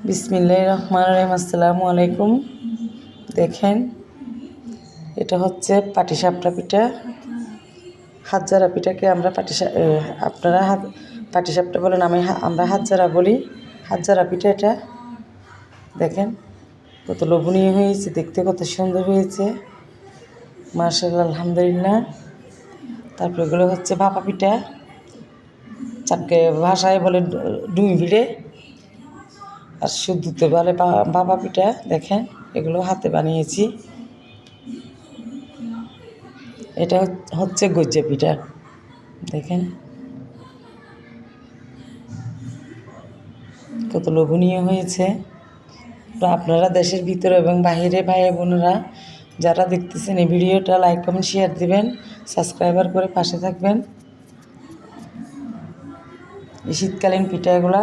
বিসমিল্লাহির রহমানির রহিম। আসসালামু আলাইকুম। দেখেন, এটা হচ্ছে পাটিসাপটা পিঠা। হাতজারা পিঠাকে আমরা আপনারা পাটিসাপটা বলেন, আমরা হাতজারা বলি। হাতজারা পিঠা এটা দেখেন কত লোভনীয় হয়েছে, দেখতে কত সুন্দর হয়েছে, মাশাআল্লাহ, আলহামদুলিল্লাহ। তারপরে এগুলো হচ্ছে ভাপা পিঠা, চারটে ভাষায় বলে ডুমি পিঠে, আর শুদ্ধতে বলে ভাপা পিঠা। দেখেন, এগুলো হাতে বানিয়েছি। এটা হচ্ছে গজ্জা পিঠা। দেখেন কত লোভনীয় হয়েছে। তো আপনারা দেশের ভিতরে এবং বাইরে ভাই বোনেরা যারা দেখতেছেন এই ভিডিওটা, লাইক কমেন্ট শেয়ার দিবেন, সাবস্ক্রাইবার করে পাশে থাকবেন। এই শীতকালীন পিঠাগুলা